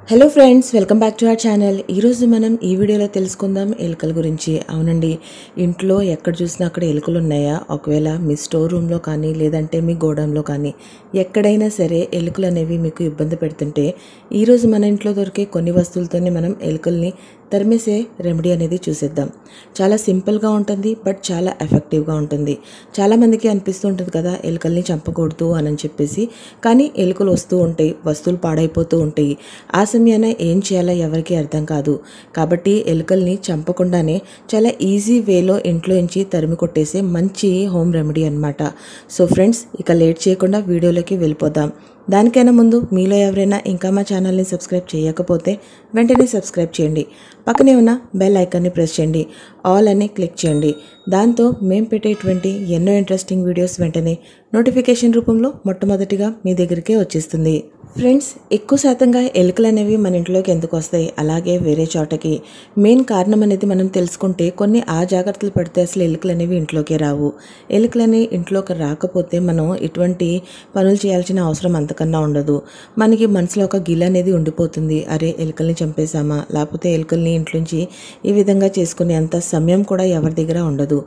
Hello friends, welcome back to our channel. ఈరోజు మనం ఈ వీడియోలో తెలుసుకుందాం ఎలుకల గురించి. అవునండి, ఇంట్లో ఎక్కడ చూసినా అక్కడ ఎలుకలు ఉన్నాయా? ఒకవేళ మీ స్టోర్ రూమ్లో కానీ లేదంటే మీ గోడౌన్లో కానీ ఎక్కడైనా సరే ఎలుకలు అనేవి మీకు ఇబ్బంది పెడుతుంటే ఈరోజు మన ఇంట్లో దొరికే కొన్ని వస్తువులతోనే మనం ఎలుకల్ని తరిమేసే రెమెడీ అనేది చూసేద్దాం. చాలా సింపుల్గా ఉంటుంది, బట్ చాలా ఎఫెక్టివ్గా ఉంటుంది. చాలామందికి అనిపిస్తూ ఉంటుంది కదా, ఎలుకల్ని చంపకూడదు అని చెప్పేసి. కానీ ఎలుకలు వస్తూ ఉంటాయి, వస్తువులు పాడైపోతూ ఉంటాయి. ఆ సమయాన ఏం చేయాలో ఎవరికి అర్థం కాదు. కాబట్టి ఎలుకల్ని చంపకుండానే చాలా ఈజీ వేలో ఇంట్లో నుంచి తరిమి కొట్టేసే మంచి హోమ్ రెమెడీ అనమాట. సో ఫ్రెండ్స్, ఇక లేట్ చేయకుండా వీడియోలోకి వెళ్ళిపోదాం. దానికైనా ముందు మీలో ఎవరైనా ఇంకా మా ఛానల్ని సబ్స్క్రైబ్ చేయకపోతే వెంటనే సబ్స్క్రైబ్ చేయండి. పక్కనే ఉన్న బెల్ ఐకాన్ని ప్రెస్ చేయండి, ఆల్ అని క్లిక్ చేయండి. దాంతో మేము పెట్టేటువంటి ఎన్నో ఇంట్రెస్టింగ్ వీడియోస్ వెంటనే నోటిఫికేషన్ రూపంలో మొట్టమొదటిగా మీ దగ్గరికే వచ్చేస్తుంది. ఫ్రెండ్స్, ఎక్కువ శాతంగా ఎలుకలు అనేవి మన ఇంట్లోకి ఎందుకు వస్తాయి, అలాగే వేరే చోటకి? మెయిన్ కారణం అనేది మనం తెలుసుకుంటే కొన్ని ఆ జాగ్రత్తలు పడితే అసలు ఎలుకలు అనేవి ఇంట్లోకే రావు. ఎలుకలని ఇంట్లోకి రాకపోతే మనం ఇటువంటి పనులు చేయాల్సిన అవసరం అంతకన్నా ఉండదు. మనకి మనసులో ఒక గిల్ అనేది ఉండిపోతుంది. అరే, ఎలుకల్ని చంపేశామా, లేకపోతే ఎలుకల్ని ఇంట్లోంచి ఈ విధంగా చేసుకునే అంత సమయం కూడా ఎవరి దగ్గర ఉండదు.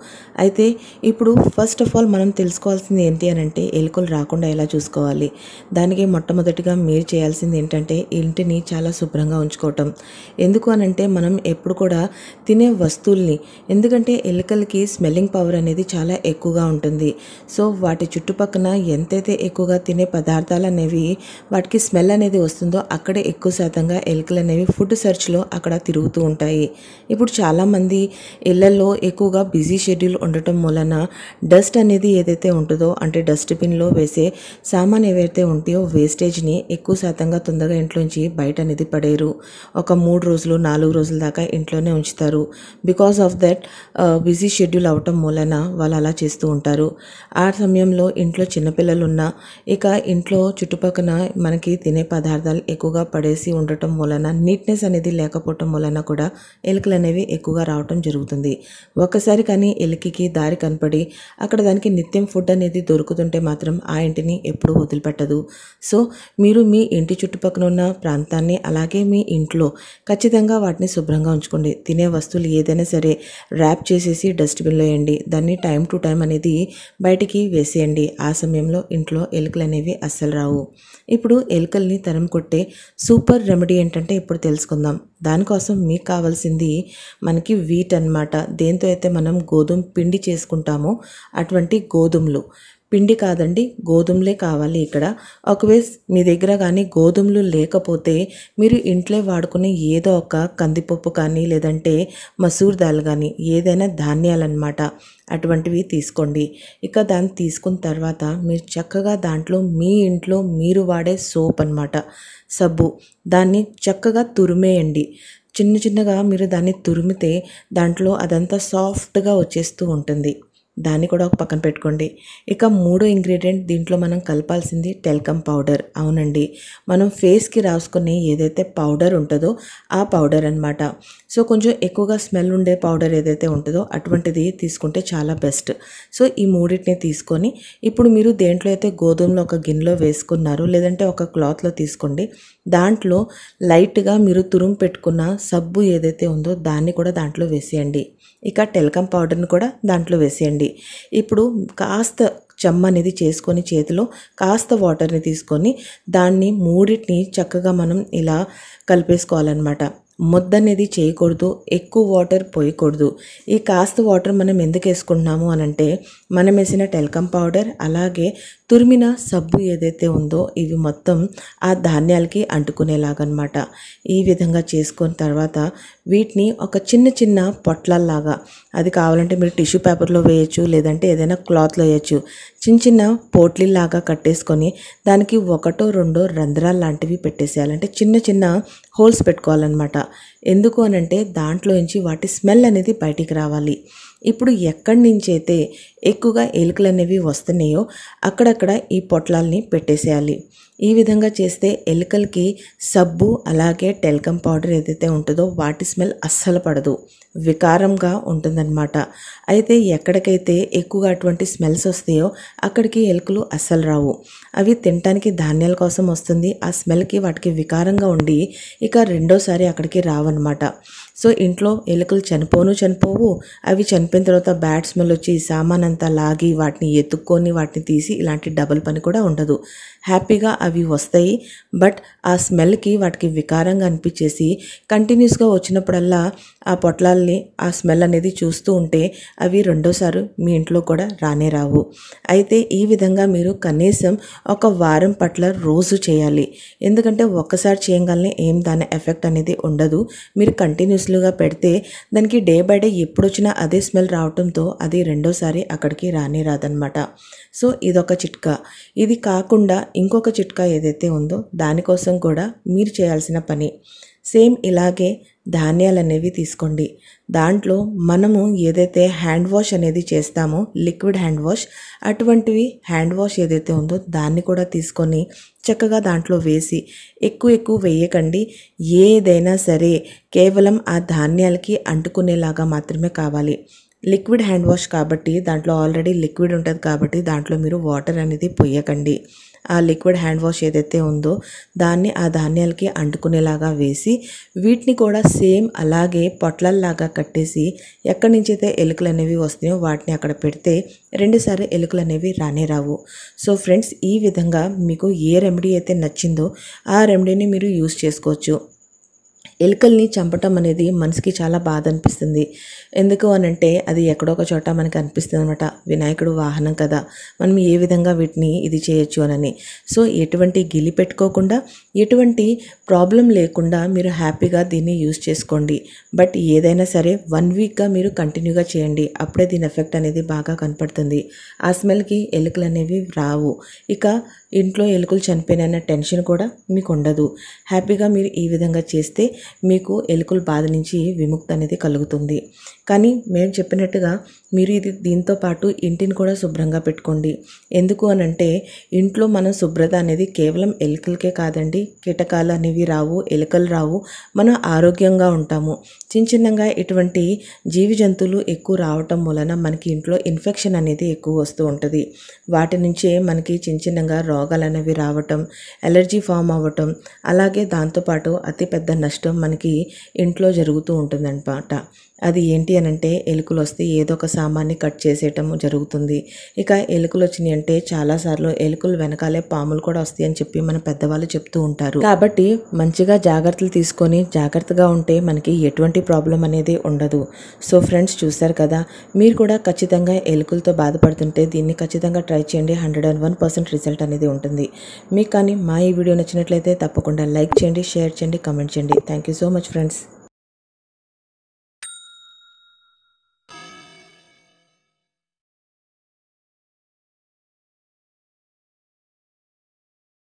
అయితే ఇప్పుడు ఫస్ట్ ఆఫ్ ఆల్ మనం తెలుసుకోవాల్సింది ఏంటి అని అంటే, ఎలుకలు రాకుండా ఎలా చూసుకోవాలి. దానికి మొట్టమొదటిగా మీరు చేయాల్సింది ఏంటంటే, ఇంటిని చాలా శుభ్రంగా ఉంచుకోవటం. ఎందుకు అనంటే, మనం ఎప్పుడు కూడా తినే వస్తువుల్ని, ఎందుకంటే ఎలుకలకి స్మెల్లింగ్ పవర్ అనేది చాలా ఎక్కువగా ఉంటుంది. సో వాటి చుట్టుపక్కన ఎంతైతే ఎక్కువగా తినే పదార్థాలు అనేవి వాటికి స్మెల్ అనేది వస్తుందో అక్కడే ఎక్కువ శాతంగా ఎలుకలు అనేవి ఫుడ్ సెర్చ్లో అక్కడ తిరుగుతూ ఉంటాయి. ఇప్పుడు చాలామంది ఇళ్లలో ఎక్కువగా బిజీ షెడ్యూల్ ఉండటం వలన డస్ట్ అనేది ఏదైతే ఉంటుందో, అంటే డస్ట్బిన్లో వేసే సామాన్ ఏవైతే ఉంటాయో వేస్టేజ్ని ఎక్కువ శాతంగా తొందరగా ఇంట్లోంచి బయట అనేది పడేరు. ఒక 3 రోజులు 4 రోజుల దాకా ఇంట్లోనే ఉంచుతారు. Because of that busy schedule అవటం వలన వాళ్ళు అలా చేస్తూ ఉంటారు. ఆ సమయంలో ఇంట్లో చిన్నపిల్లలు ఉన్నా, ఇక ఇంట్లో చుట్టుపక్కల మనకి తినే పదార్థాలు ఎక్కువగా పడేసి ఉండటం వలన నీట్నెస్ అనేది లేకపోవటం వలన కూడా ఎలుకలు అనేవి ఎక్కువగా రావటం జరుగుతుంది. ఒకసారి కానీ ఎలుకకి దారి కనపడి అక్కడ దానికి నిత్యం ఫుడ్ అనేది దొరుకుతుంటే మాత్రం ఆ ఇంటిని ఎప్పుడూ వదిలిపెట్టదు. సో మీరు మీ ఇంటి చుట్టుపక్కల ఉన్న ప్రాంతాన్ని, అలాగే మీ ఇంట్లో ఖచ్చితంగా వాటిని శుభ్రంగా ఉంచుకోండి. తినే వస్తువులు ఏదైనా సరే ర్యాప్ చేసేసి డస్ట్బిన్లో వేయండి. దాన్ని టైం టు టైం అనేది బయటికి వేసేయండి. ఆ సమయంలో ఇంట్లో ఎలుకలు అనేవి అస్సలు రావు. ఇప్పుడు ఎలుకల్ని తరం కొట్టే సూపర్ రెమెడీ ఏంటంటే ఇప్పుడు తెలుసుకుందాం. దానికోసం మీకు కావాల్సింది మనకి వీట్ అన్నమాట. దేంతో అయితే మనం గోధుమ పిండి చేసుకుంటామో అటువంటి గోధుమలు, పిండి కాదండి, గోధుమలే కావాలి ఇక్కడ. ఒకవేళ మీ దగ్గర కానీ గోధుమలు లేకపోతే మీరు ఇంట్లో వాడుకునే ఏదో ఒక కందిపప్పు కానీ లేదంటే మసూర్ దాల్ కానీ ఏదైనా ధాన్యాలన్నమాట, అటువంటివి తీసుకోండి. ఇక దాన్ని తీసుకున్న తర్వాత మీరు చక్కగా దాంట్లో మీ ఇంట్లో మీరు వాడే సోప్ అన్నమాట, సబ్బు, దాన్ని చక్కగా తురిమేయండి. చిన్న చిన్నగా మీరు దాన్ని తురిమితే దాంట్లో అదంతా సాఫ్ట్గా వచ్చేస్తూ ఉంటుంది. దాన్ని కూడా ఒక పక్కన పెట్టుకోండి. ఇక మూడో ఇంగ్రీడియంట్ దీంట్లో మనం కలపాల్సింది టెల్కమ్ పౌడర్. అవునండి, మనం ఫేస్కి రాసుకునే ఏదైతే పౌడర్ ఉంటుందో ఆ పౌడర్ అన్నమాట. సో కొంచెం ఎక్కువగా స్మెల్ ఉండే పౌడర్ ఏదైతే ఉంటుందో అటువంటిది తీసుకుంటే చాలా బెస్ట్. సో ఈ మూడింటిని తీసుకొని ఇప్పుడు మీరు దేంట్లో అయితే గోధుమలో ఒక గిన్నెలో వేసుకున్నారో లేదంటే ఒక క్లాత్లో తీసుకోండి. దాంట్లో లైట్గా మీరు తురుము పెట్టుకున్న సబ్బు ఏదైతే ఉందో దాన్ని కూడా దాంట్లో వేసేయండి. ఇక టెల్కమ్ పౌడర్ని కూడా దాంట్లో వేసేయండి. ఇప్పుడు కాస్త చెమ్మ అనేది చేసుకొని చేతిలో కాస్త వాటర్ని తీసుకొని దాన్ని మూడింటిని చక్కగా మనం ఇలా కలిపేసుకోవాలన్నమాట. ముద్ద అనేది చేయకూడదు, ఎక్కువ వాటర్ పోయకూడదు. ఈ కాస్త వాటర్ మనం ఎందుకు వేసుకుంటున్నాము అనంటే, మనం వేసిన టెల్కమ్ పౌడర్ అలాగే తురిమిన సబ్బు ఏదైతే ఉందో ఇవి మొత్తం ఆ ధాన్యాలకి అంటుకునేలాగనమాట. ఈ విధంగా చేసుకున్న తర్వాత వీటిని ఒక చిన్న చిన్న పొట్లల్లాగా, అది కావాలంటే మీరు టిష్యూ పేపర్లో వేయచ్చు, లేదంటే ఏదైనా క్లాత్లో వేయచ్చు. చిన్న చిన్న పోట్లీలాగా కట్టేసుకొని దానికి 1-2 రంధ్రాలు లాంటివి పెట్టేసేయాలంటే చిన్న చిన్న హోల్స్ పెట్టుకోవాలన్నమాట. ఎందుకు అనంటే దాంట్లో నుంచి వాటి స్మెల్ అనేది బయటికి రావాలి. ఇప్పుడు ఎక్కడి నుంచైతే ఎక్కువగా ఎలుకలు అనేవి వస్తున్నాయో అక్కడక్కడ ఈ పొట్లాల్ని పెట్టేసేయాలి. ఈ విధంగా చేస్తే ఎలుకలకి సబ్బు అలాగే టెల్కమ్ పౌడర్ ఏదైతే ఉంటుందో వాటి స్మెల్ అస్సలు పడదు, వికారంగా ఉంటుందన్నమాట. అయితే ఎక్కడికైతే ఎక్కువగా అటువంటి స్మెల్స్ వస్తాయో అక్కడికి ఎలుకలు అస్సలు రావు. అవి తినడానికి ధాన్యాల కోసం వస్తుంది, ఆ స్మెల్కి వాటికి వికారంగా ఉండి ఇక రెండోసారి అక్కడికి రావన్నమాట. సో ఇంట్లో ఎలుకలు చనిపోవు. అవి చనిపోయిన తర్వాత బ్యాడ్ స్మెల్ వచ్చి సామాన్ అంతా లాగి వాటిని ఎత్తుక్కొని వాటిని తీసి ఇలాంటి డబుల్ పని కూడా ఉండదు. హ్యాపీగా అవి వస్తాయి. బట్ ఆ స్మెల్కి వాటికి వికారంగా అనిపించేసి కంటిన్యూస్గా వచ్చినప్పుడల్లా ఆ పొట్లాల్ని ఆ స్మెల్ అనేది చూస్తూ ఉంటే అవి రెండోసారి మీ ఇంట్లో కూడా రానే రావు. అయితే ఈ విధంగా మీరు కనీసం ఒక వారం పట్ల రోజు చేయాలి. ఎందుకంటే ఒక్కసారి చేయగానే ఏం దాని ఎఫెక్ట్ అనేది ఉండదు. మీరు కంటిన్యూస్గా పెడితే దానికి డే బై డే ఎప్పుడు వచ్చినా అదే స్మెల్ రావడంతో అది రెండోసారి అక్కడికి రానే రాదనమాట. సో ఇదొక చిట్కా. ఇది కాకుండా ఇంకొక చిట్కా ఏదైతే ఉందో దానికోసం కూడా మీరు చేయాల్సిన పని సేమ్ ఇలాగే ధాన్యాలు అనేవి తీసుకోండి. దాంట్లో మనము ఏదైతే హ్యాండ్ వాష్ అనేది చేస్తామో లిక్విడ్ హ్యాండ్ వాష్, అటువంటివి హ్యాండ్ వాష్ ఏదైతే ఉందో దాన్ని కూడా తీసుకొని చక్కగా దాంట్లో వేసి ఎక్కువ వేయకండి. ఏదైనా సరే కేవలం ఆ ధాన్యాలకి అంటుకునేలాగా మాత్రమే కావాలి. లిక్విడ్ హ్యాండ్ వాష్ కాబట్టి దాంట్లో ఆల్రెడీ లిక్విడ్ ఉంటుంది కాబట్టి దాంట్లో మీరు వాటర్ అనేది పొయ్యకండి. ఆ లిక్విడ్ హ్యాండ్ వాష్ ఏదైతే ఉందో దాన్ని ఆ ధాన్యాలకి అంటుకునేలాగా వేసి వీటిని కూడా సేమ్ అలాగే పొట్లల్లాగా కట్టేసి ఎక్కడి నుంచి అయితే ఎలుకలు అనేవి వస్తాయో వాటిని అక్కడ పెడితే రెండుసార్లు ఎలుకలు అనేవి రానే రావు. సో ఫ్రెండ్స్, ఈ విధంగా మీకు ఏ రెమెడీ అయితే నచ్చిందో ఆ రెమెడీని మీరు యూస్ చేసుకోవచ్చు. ఎలుకల్ని చంపటం అనేది మనసుకి చాలా బాధ అనిపిస్తుంది. ఎందుకు అనంటే అది ఎక్కడో ఒక చోట మనకి అనిపిస్తుంది అనమాట, వినాయకుడు వాహనం కదా, మనం ఏ విధంగా వీటిని ఇది చేయొచ్చు అని. సో ఎటువంటి గిలి పెట్టుకోకుండా ఎటువంటి ప్రాబ్లం లేకుండా మీరు హ్యాపీగా దీన్ని యూజ్ చేసుకోండి. బట్ ఏదైనా సరే 1 వీక్గా మీరు కంటిన్యూగా చేయండి. అప్పుడే దీని ఎఫెక్ట్ అనేది బాగా కనపడుతుంది. ఆ స్మెల్కి ఎలుకలు అనేవి రావు. ఇక ఇంట్లో ఎలుకలు చనిపోయిన టెన్షన్ కూడా మీకు ఉండదు. హ్యాపీగా మీరు ఈ విధంగా చేస్తే మీకు ఎలుకల బాధ నుంచి విముక్తి అనేది కలుగుతుంది. కానీ మేము చెప్పినట్టుగా మీరు దీంతో పాటు ఇంటిని కూడా శుభ్రంగా పెట్టుకోండి. ఎందుకు అనంటే ఇంట్లో మనం శుభ్రత అనేది కేవలం ఎలుకలకే కాదండి, కీటకాలు అనేవి రావు, ఎలుకలు రావు, మనం ఆరోగ్యంగా ఉంటాము. చిన్నగా ఇటువంటి జీవి జంతువులు ఎక్కువ రావటం వలన మనకి ఇంట్లో ఇన్ఫెక్షన్ అనేది ఎక్కువ వస్తూ ఉంటుంది. వాటి నుంచే మనకి చిన్నగా రోగాలు అనేవి రావటం, ఎలర్జీ ఫామ్ అవ్వటం, అలాగే దాంతోపాటు అతిపెద్ద నష్టం మనకి ఇంట్లో జరుగుతూ ఉంటుందన్నమాట. అది ఏంటి అనంటే ఎలుకలు వస్తే ఏదో ఒక సామాన్ని కట్ చేసేయటం జరుగుతుంది. ఇక ఎలుకలు వచ్చినాయి అంటే చాలాసార్లు ఎలుకలు వెనకాలే పాములు కూడా వస్తాయి అని చెప్పి మన పెద్దవాళ్ళు చెప్తూ ఉంటారు. కాబట్టి మంచిగా జాగ్రత్తలు తీసుకొని జాగ్రత్తగా ఉంటే మనకి ఎటువంటి ప్రాబ్లం అనేది ఉండదు. సో ఫ్రెండ్స్, చూసారు కదా, మీరు కూడా ఖచ్చితంగా ఎలుకలతో బాధపడుతుంటే దీన్ని ఖచ్చితంగా ట్రై చేయండి. 101% రిజల్ట్ అనేది ఉంటుంది. మీకు కానీ మా ఈ వీడియో నచ్చినట్లయితే తప్పకుండా లైక్ చేయండి, షేర్ చేయండి, కమెంట్ చేయండి. Thank you so much friends.